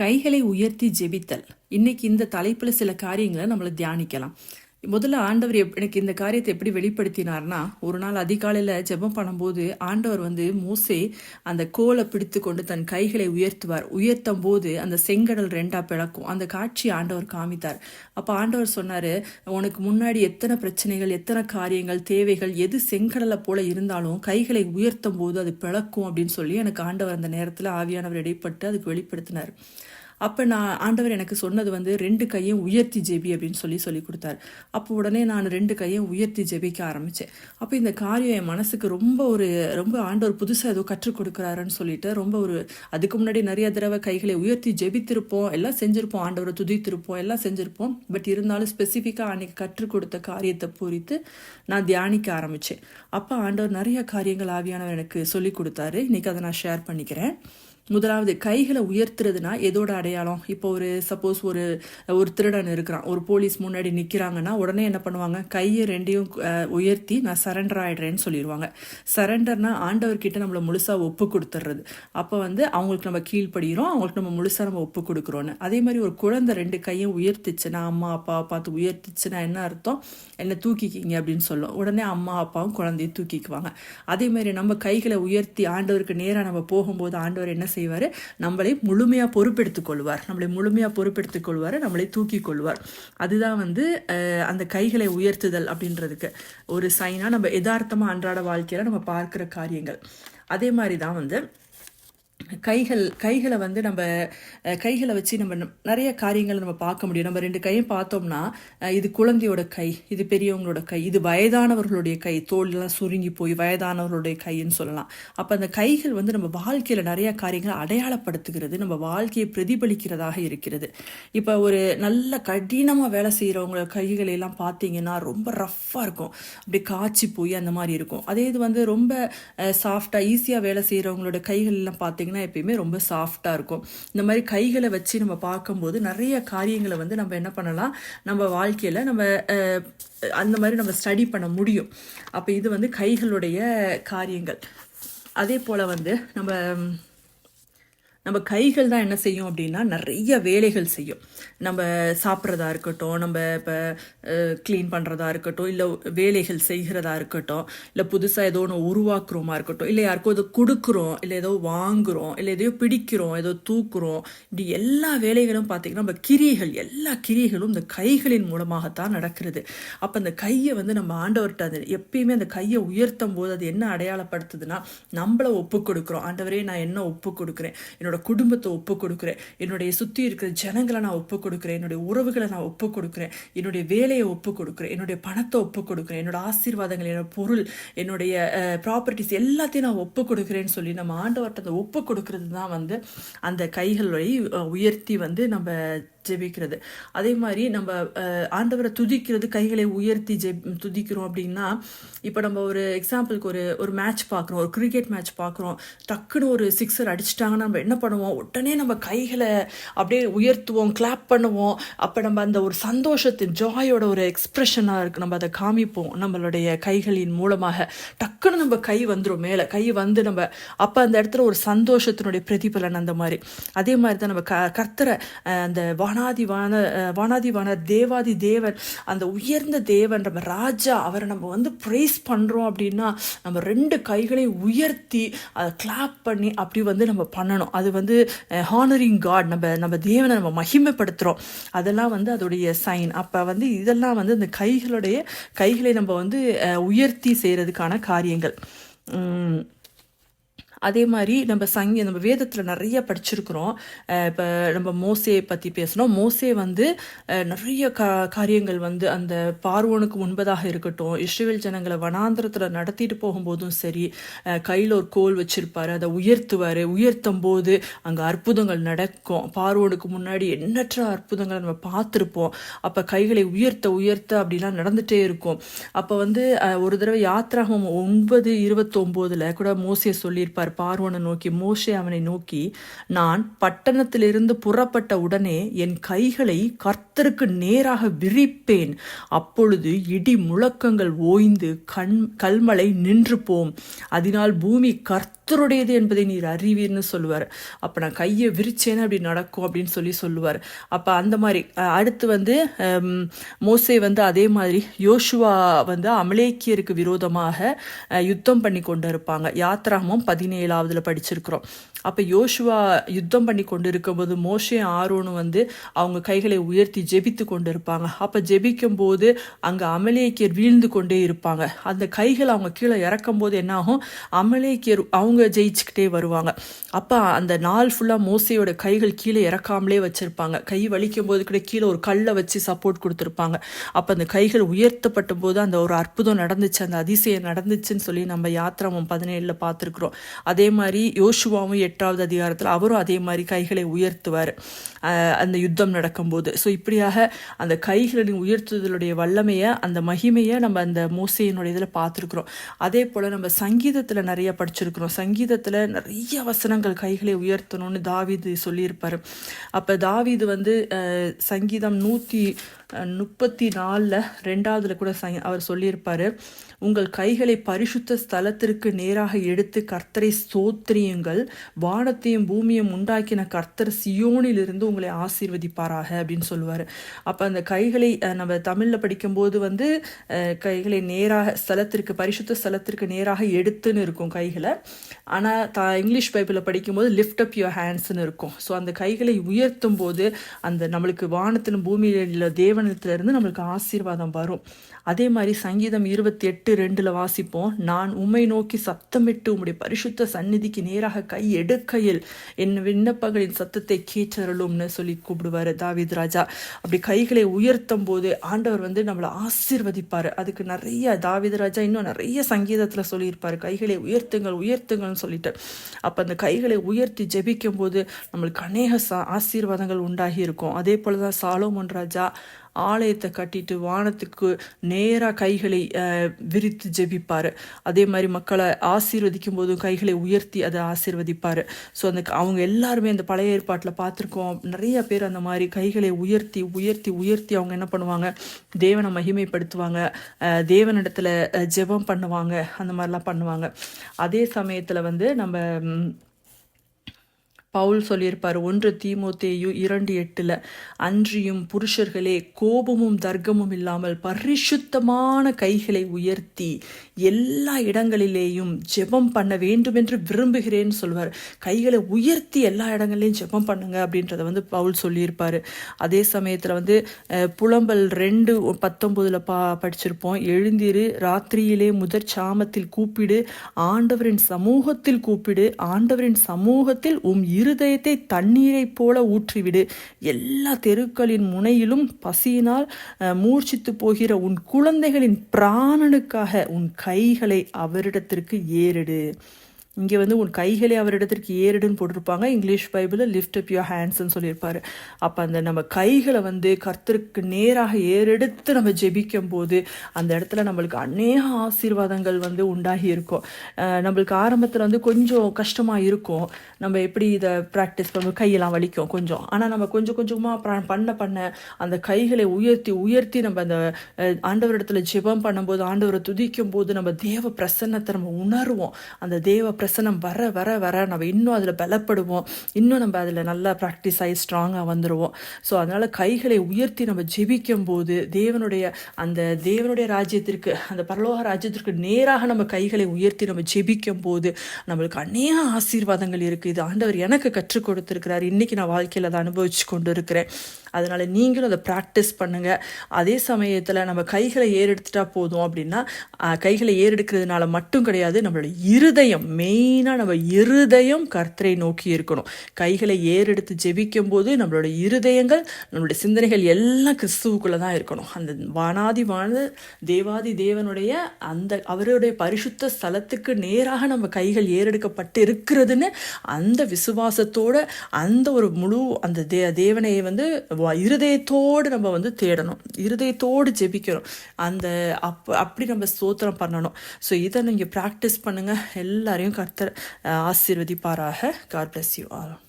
கைகளை உயர்த்தி ஜெபித்தல். இன்னைக்கு இந்த தலைப்புல சில காரியங்களை நம்மள தியானிக்கலாம். முதல்ல ஆண்டவர் எனக்கு இந்த காரியத்தை எப்படி வெளிப்படுத்தினார்னா, ஒரு நாள் அதிகாலையில ஜெபம் பண்ணும்போது ஆண்டவர் மோசே அந்த கோலை பிடித்து கொண்டு தன் கைகளை உயர்த்துவார். உயர்த்தும் போது அந்த செங்கடல் ரெண்டா பிளக்கும். அந்த காட்சி ஆண்டவர் காமித்தார். அப்ப ஆண்டவர் சொன்னாரு, உனக்கு முன்னாடி எத்தனை பிரச்சனைகள், எத்தனை காரியங்கள், தேவைகள், எது செங்கடலை போல இருந்தாலும் கைகளை உயர்த்தும் போது அது பிளக்கும் அப்படின்னு சொல்லி எனக்கு ஆண்டவர் அந்த நேரத்துல ஆவியானவர் இடைப்பட்டு அதுக்கு வெளிப்படுத்தினார். அப்போ நான் ஆண்டவர் எனக்கு சொன்னது 2 கையும் உயர்த்தி ஜெபி அப்படின்னு சொல்லி கொடுத்தாரு. அப்போ உடனே நான் 2 கையும் உயர்த்தி ஜெபிக்க ஆரம்பித்தேன். அப்போ இந்த காரியம் என் மனசுக்கு ரொம்ப ஆண்டவர் புதுசாக ஏதோ கற்றுக் கொடுக்குறாருன்னு சொல்லிட்டு அதுக்கு முன்னாடி நிறைய தடவை கைகளை உயர்த்தி ஜெபித்திருப்போம், எல்லாம் செஞ்சுருப்போம், ஆண்டவரை துதித்திருப்போம், எல்லாம் செஞ்சுருப்போம். பட் இருந்தாலும் ஸ்பெசிஃபிக்காக அன்னைக்கு கற்றுக் கொடுத்த காரியத்தை குறித்து நான் தியானிக்க ஆரம்பித்தேன். அப்போ ஆண்டவர் நிறைய காரியங்கள் ஆவியானவர் எனக்கு சொல்லி கொடுத்தாரு. இன்னைக்கு அதை நான் ஷேர் பண்ணிக்கிறேன். முதலாவது, கைகளை உயர்த்துறதுனா எதோட அடையாளம்? இப்போ சப்போஸ் ஒரு திருடன் இருக்கிறான், ஒரு போலீஸ் முன்னாடி நிற்கிறாங்கன்னா உடனே என்ன பண்ணுவாங்க? கையை ரெண்டையும் உயர்த்தி நான் சரண்டர் ஆயிடுறேன்னு சொல்லிடுவாங்க. சரண்டர்னா ஆண்டவர்கிட்ட நம்மளை முழுசாக ஒப்பு கொடுத்துட்றது. அப்போ அவங்களுக்கு நம்ம கீழ்ப்படுகிறோம், அவங்களுக்கு நம்ம முழுசாக நம்ம ஒப்பு கொடுக்குறோன்னு. அதே மாதிரி ஒரு குழந்தை 2 கையும் உயர்த்திச்சுன்னா, அம்மா அப்பாவை பார்த்து உயர்த்திச்சுன்னா என்ன அர்த்தம்? என்னை தூக்கிக்கிங்க அப்படின்னு சொல்லும். உடனே அம்மா அப்பாவும் குழந்தைய தூக்கிக்குவாங்க. அதே மாதிரி நம்ம கைகளை உயர்த்தி ஆண்டவருக்கு நேராக நம்ம போகும்போது ஆண்டவர் என்ன செய்வார்? நம்மளை முழுமையாக பொறுப்பெடுத்துக் கொள்வார். நம்மளை தூக்கி கொள்வார். அதுதான் அந்த கைகளை உயர்த்துதல் அப்படின்றதுக்கு ஒரு சைனா நம்ம யதார்த்தமாக அன்றாட வாழ்க்கையில நம்ம பார்க்கிற காரியங்கள். அதே மாதிரி தான் கைகளை நம்ம கைகளை வச்சு நம்ம நிறைய காரியங்களை நம்ம பார்க்க முடியும். நம்ம 2 கையும் பார்த்தோம்னா, இது குழந்தையோட கை, இது பெரியவங்களோட கை, இது வயதானவர்களுடைய கை, தோல்லாம் சுருங்கி போய் வயதானவர்களுடைய கைன்னு சொல்லலாம். அப்போ அந்த கைகள் நம்ம வாழ்க்கையில் நிறைய காரியங்களை அடையாளப்படுத்துகிறது, நம்ம வாழ்க்கையை பிரதிபலிக்கிறதாக இருக்கிறது. இப்போ ஒரு நல்ல கடினமாக வேலை செய்கிறவங்களோட கைகளெல்லாம் பார்த்தீங்கன்னா ரொம்ப ரஃப்பாக இருக்கும், அப்படி காய்ச்சி போய் அந்த மாதிரி இருக்கும். அதே இது ரொம்ப சாஃப்டாக ஈஸியாக வேலை செய்கிறவங்களோட கைகள் எல்லாம் பார்த்தீங்கன்னா எப்பயுமே ரொம்ப சாஃப்டாக இருக்கும். இந்த மாதிரி கைகளை வச்சு நம்ம பார்க்கும்போது நிறைய காரியங்களை நம்ம என்ன பண்ணலாம், நம்ம வாழ்க்கையில் நம்ம அந்த மாதிரி நம்ம ஸ்டடி பண்ண முடியும். அப்போ இது கைகளுடைய காரியங்கள். அதே போல் நம்ம கைகள் தான் என்ன செய்யும் அப்படின்னா நிறைய வேலைகள் செய்யும். நம்ம சாப்பிட்றதா இருக்கட்டும், நம்ம இப்போ க்ளீன் பண்ணுறதா இருக்கட்டும், இல்லை வேலைகள் செய்கிறதா இருக்கட்டும், இல்லை புதுசாக ஏதோ ஒன்று உருவாக்குறோமா இருக்கட்டும், இல்லை யாருக்கும் ஏதோ கொடுக்குறோம், இல்லை ஏதோ வாங்குகிறோம், இல்லை எதையோ பிடிக்கிறோம், ஏதோ தூக்குறோம், இப்படி எல்லா வேலைகளும் பார்த்திங்கன்னா நம்ம எல்லா கிரியைகளும் இந்த கைகளின் மூலமாகத்தான் நடக்கிறது. அப்போ அந்த கையை நம்ம ஆண்டவர்கிட்ட அது எப்பயுமே அந்த கையை உயர்த்தும் போது அது என்ன அடையாளப்படுத்துதுன்னா, நம்மளை ஒப்பு கொடுக்குறோம். ஆண்டவரே, நான் என்ன ஒப்பு கொடுக்குறேன்? என்னோட குடும்பத்தை ஒப்பு கொடுக்குறேன், என்னுடைய சுற்றி இருக்கிற ஜனங்களை நான் ஒப்பு கொடுக்குறேன், என்னுடைய உறவுகளை நான் ஒப்பு கொடுக்குறேன், என்னுடைய வேலையை ஒப்பு கொடுக்குறேன், என்னுடைய பணத்தை ஒப்பு கொடுக்குறேன், என்னோட ஆசீர்வாதங்கள், என்னோட பொருள், என்னுடைய ப்ராப்பர்ட்டிஸ் எல்லாத்தையும் நான் ஒப்பு கொடுக்குறேன்னு சொல்லி நம்ம ஆண்டவர்கிட்ட அந்த ஒப்பு கொடுக்கறது தான் அந்த கைகளை உயர்த்தி நம்ம ஜெபிக்கிறது. அதே மாதிரி நம்ம ஆண்டவரை துதிக்கிறது, கைகளை உயர்த்தி துதிக்கிறோம் அப்படின்னா, இப்போ நம்ம ஒரு எக்ஸாம்பிளுக்கு ஒரு மேட்ச் பார்க்குறோம், ஒரு கிரிக்கெட் மேட்ச் பார்க்குறோம், டக்குன்னு ஒரு 6 அடிச்சிட்டாங்கன்னா நம்ம என்ன பண்ணுவோம்? உடனே நம்ம கைகளை அப்படியே உயர்த்துவோம், கிளாப் பண்ணுவோம். அப்போ நம்ம அந்த ஒரு சந்தோஷத்தின் ஜாயோட ஒரு எக்ஸ்பிரஷனாக இருக்குது, நம்ம அதை காமிப்போம் நம்மளுடைய கைகளின் மூலமாக. டக்குன்னு நம்ம கை வந்துடும் மேலே, கை நம்ம அப்போ அந்த இடத்துல ஒரு சந்தோஷத்தினுடைய பிரதிபலன் அந்த மாதிரி. அதே மாதிரி தான் நம்ம கர்த்தரை அந்த வானாதிவான தேவாதி தேவன், அந்த உயர்ந்த தேவன், நம்ம ராஜா, அவரை நம்ம ப்ரைஸ் பண்ணுறோம் அப்படின்னா நம்ம 2 கைகளையும் உயர்த்தி அதை கிளாப் பண்ணி அப்படி நம்ம பண்ணணும். அது ஹானரிங் காட், நம்ம தேவனை நம்ம மகிமைப்படுத்துகிறோம். அதெல்லாம் அதோடைய சைன். அப்போ இதெல்லாம் இந்த கைகளை நம்ம உயர்த்தி செய்கிறதுக்கான காரியங்கள். அதே மாதிரி நம்ம வேதத்தில் நிறைய படிச்சிருக்கிறோம். இப்போ நம்ம மோசேயை பற்றி பேசணும். மோசே நிறைய காரியங்கள் அந்த பார்வோனுக்கு முன்பதாக இருக்கட்டும், இஸ்ரவேல் ஜனங்களை வனாந்திரத்தில் நடத்திட்டு போகும்போதும் சரி, கையில் ஒரு கோல் வச்சிருப்பாரு, அதை உயர்த்தும் போது அங்கே அற்புதங்கள் நடக்கும். பார்வோனுக்கு முன்னாடி எண்ணற்ற அற்புதங்களை நம்ம பார்த்துருப்போம். அப்போ கைகளை உயர்த்த அப்படிலாம் நடந்துகிட்டே இருக்கும். அப்போ ஒரு தடவை யாத்ராகமம் 9:29 கூட மோசே சொல்லியிருப்பார், சொல்லியிருப்பார் பார்வோனை நோக்கி. மோசே அவனை நோக்கி, நான் பட்டணத்திலிருந்து புறப்பட்ட உடனே என் கைகளை கர்த்தருக்கு நேராக விரிப்பேன், அப்பொழுது இடி முழக்கங்கள் ஓய்ந்து கல்மலை நின்று போம், அதனால் பூமி கர்த்தருடையது என்பதை நீர் அறிவீர்னு சொல்லுவார். அப்போ நான் கையை விரிச்சேன்னு அப்படி நடக்கும் அப்படின்னு சொல்லுவார். அப்போ அந்த மாதிரி அடுத்து மோசே அதே மாதிரி யோசுவா அமலேக்கியருக்கு விரோதமாக யுத்தம் பண்ணி கொண்டு இருப்பாங்க. யாத்ராகமம் 17 படிச்சிருக்கிறோம். அப்போ யோசுவா யுத்தம் பண்ணி கொண்டு இருக்கும்போது மோசே ஆரோனும் அவங்க கைகளை உயர்த்தி ஜெபித்து கொண்டு இருப்பாங்க. அப்போ ஜெபிக்கும் போது அங்கே அமலேக்கியர் வீழ்ந்து கொண்டே இருப்பாங்க. அந்த கைகள் அவங்க கீழே இறக்கும் போது என்னாகும், அமலேக்கியர் அவங்க ஜெயிச்சுக்கிட்டே வருவாங்க. அப்போ அந்த நாள் ஃபுல்லாக மோசையோட கைகள் கீழே இறக்காமலே வச்சிருப்பாங்க. கை வலிக்கும் போது கூட கீழே ஒரு கல்லை வச்சு சப்போர்ட் கொடுத்துருப்பாங்க. அப்போ அந்த கைகள் உயர்த்தப்பட்ட போது அந்த ஒரு அற்புதம் நடந்துச்சு, அந்த அதிசயம் நடந்துச்சுன்னு சொல்லி நம்ம யாத்ராகமம் 17 பார்த்துருக்குறோம். அதே மாதிரி யோசுவாவும் 8வது அதிகாரத்தில் அவரும் அதே மாதிரி கைகளை உயர்த்துவார் அந்த யுத்தம் நடக்கும்போது. ஸோ இப்படியாக அந்த கைகளின் உயர்த்துதலுடைய வல்லமையை, அந்த மகிமையை நம்ம அந்த மோசையினுடைய இதில் பார்த்துருக்குறோம். அதே போல் நம்ம சங்கீதத்தில் நிறைய படிச்சிருக்கிறோம். சங்கீதத்தில் நிறைய வசனங்கள் கைகளை உயர்த்தணும்னு தாவீது சொல்லியிருப்பார். அப்போ தாவீது சங்கீதம் 134 2வதுல கூட அவர் சொல்லியிருப்பார், உங்கள் கைகளை பரிசுத்த ஸ்தலத்திற்கு நேராக எடுத்து கர்த்தரை ஸ்தோத்திரியுங்கள், வானத்தையும் பூமியும் உண்டாக்கின கர்த்தர் சியோனில் இருந்து உங்களை ஆசீர்வதிப்பாராக அப்படின்னு சொல்லுவார். அப்போ அந்த கைகளை நம்ம தமிழில் படிக்கும்போது கைகளை நேராக ஸ்தலத்திற்கு, பரிசுத்த ஸ்தலத்திற்கு நேராக எடுத்துன்னு இருக்கும் கைகளை. ஆனால் இங்கிலீஷ் பைபிளில் படிக்கும்போது லிஃப்ட் அப் யுவர் ஹேண்ட்ஸ்ன்னு இருக்கும். ஸோ அந்த கைகளை உயர்த்தும் போது அந்த நம்மளுக்கு வானத்திலும் பூமியில தேவனத்திலிருந்து நம்மளுக்கு ஆசீர்வாதம் வரும். அதே மாதிரி சங்கீதம் 28:2 வாசிப்போம், நான் உம்மை நோக்கி சத்தமிட்டு உம்முடைய பரிசுத்த சந்நிதிக்கு நேராக கை எடுக்கையில் என் விண்ணப்பங்களின் சத்தத்தை கேட்டருளும்னு சொல்லி கூப்பிடுவார் தாவீது ராஜா. அப்படி கைகளை உயர்த்தும் போது ஆண்டவர் நம்மளை ஆசீர்வதிப்பார். அதுக்கு நிறைய தாவீது ராஜா இன்னும் நிறைய சங்கீதத்தில் சொல்லியிருப்பார், கைகளை உயர்த்துங்கள் உயர்த்துங்கள்னு சொல்லிட்டு. அப்போ அந்த கைகளை உயர்த்தி ஜெபிக்கும் போது நம்மளுக்கு அநேக ஆசீர்வாதங்கள் உண்டாகி இருக்கும். அதே போல தான் சாலோமோன் ராஜா ஆலயத்தை கட்டிட்டு வானத்துக்கு நேராக கைகளை விரித்து ஜெபிப்பார். அதே மாதிரி மக்களை ஆசீர்வதிக்கும் போது கைகளை உயர்த்தி அதை ஆசீர்வதிப்பார். ஸோ அவங்க எல்லாருமே அந்த பழைய ஏற்பாட்டில் பார்த்துருக்கோம். நிறைய பேர் அந்த மாதிரி கைகளை உயர்த்தி உயர்த்தி உயர்த்தி அவங்க என்ன பண்ணுவாங்க, தேவனை மகிமைப்படுத்துவாங்க, தேவனிடத்துல ஜெபம் பண்ணுவாங்க, அந்த மாதிரிலாம் பண்ணுவாங்க. அதே சமயத்தில் நம்ம பவுல் சொல்லியிருப்பார் 1 தீமோத்தேயு 2:8, அன்றியும் புருஷர்களே கோபமும் தர்க்கமும் இல்லாமல் பரிசுத்தமான கைகளை உயர்த்தி எல்லா இடங்களிலேயும் ஜெபம் பண்ண வேண்டும் என்று விரும்புகிறேன்னு சொல்வார். கைகளை உயர்த்தி எல்லா இடங்கள்லையும் ஜெபம் பண்ணுங்க அப்படின்றத பவுல் சொல்லியிருப்பார். அதே சமயத்தில் புலம்பல் 2:19 படிச்சிருப்போம், எழுந்திரு, ராத்திரியிலே முதற் சாமத்தில் கூப்பிடு, ஆண்டவரின் சமூகத்தில் கூப்பிடு, ஆண்டவரின் சமூகத்தில் இருதயத்தை தண்ணீரை போல ஊற்றிவிடு, எல்லா தெருக்களின் முனையிலும் பசியினால் மூர்ச்சித்து போகிற உன் குழந்தைகளின் பிராணனுக்காக உன் கைகளை அவரிடத்திற்கு ஏறிடு. இங்கே உன் கைகளை அவரிடத்திற்கு ஏறிடுன்னு போட்டிருப்பாங்க. இங்கிலீஷ் பைபிளில் லிஃப்ட் அப் யுவர் ஹேண்ட்ஸ்ன்னு சொல்லியிருப்பாரு. அப்போ அந்த நம்ம கைகளை கர்த்தருக்கு நேராக ஏறெடுத்து நம்ம ஜெபிக்கும் போது அந்த இடத்துல நம்மளுக்கு அநேக ஆசீர்வாதங்கள் உண்டாகி இருக்கும். நம்மளுக்கு ஆரம்பத்தில் கொஞ்சம் கஷ்டமாக இருக்கும். நம்ம எப்படி இதை ப்ராக்டிஸ் பண்ணுவோம், கையெல்லாம் வலிக்கும் கொஞ்சம். ஆனால் நம்ம கொஞ்சம் கொஞ்சமாக பண்ண அந்த கைகளை உயர்த்தி உயர்த்தி நம்ம அந்த ஆண்டவரிடத்துல ஜெபம் பண்ணும்போது, ஆண்டவரை துதிக்கும் போது நம்ம தேவ பிரசன்னத்தை நம்ம உணர்வோம். அந்த தேவ பிரசனம் வர வர வர நம்ம இன்னும் அதில் பலப்படுவோம், இன்னும் நம்ம அதில் நல்லா ப்ராக்டிஸ் ஆகி ஸ்ட்ராங்காக வந்துடுவோம். ஸோ அதனால் கைகளை உயர்த்தி நம்ம ஜெபிக்கும் போது தேவனுடைய ராஜ்யத்திற்கு, அந்த பரலோக ராஜ்யத்திற்கு நேராக நம்ம கைகளை உயர்த்தி நம்ம ஜெபிக்கும் போது நம்மளுக்கு அநேக ஆசீர்வாதங்கள் இருக்குது. இது ஆண்டவர் எனக்கு கற்றுக் கொடுத்துருக்கிறார். இன்றைக்கி நான் வாழ்க்கையில் அதை அனுபவிச்சு கொண்டு இருக்கிறேன். அதனால் நீங்களும் அதை ப்ராக்டிஸ் பண்ணுங்கள். அதே சமயத்தில் நம்ம கைகளை ஏறெடுத்துட்டா போதும் அப்படின்னா, கைகளை ஏறெடுக்கிறதுனால மட்டும் கிடையாது, நம்மளோட இருதயம், மெயினாக நம்ம இருதயம் கர்த்தரை நோக்கி இருக்கணும். கைகளை ஏறெடுத்து ஜெபிக்கும் போது நம்மளோட இருதயங்கள், நம்மளுடைய சிந்தனைகள் எல்லாம் கிறிஸ்துவுக்குள்ளே தான் இருக்கணும். அந்த தேவாதி தேவனுடைய அவருடைய பரிசுத்த ஸ்தலத்துக்கு நேராக நம்ம கைகள் ஏறெடுக்கப்பட்டு இருக்கிறதுன்னு அந்த விசுவாசத்தோட அந்த ஒரு முழு அந்த தேவனை இருதயத்தோடு நம்ம வந்து தேடணும், இருதயத்தோடு ஜெபிக்கணும், அந்த அப்படி நம்ம ஸ்தோத்திரம் பண்ணணும். ஸோ இதை நீங்கள் ப்ராக்டிஸ் பண்ணுங்கள். எல்லாரையும் கர்த்தர் ஆசீர்வதிப்பாராக. God bless you all.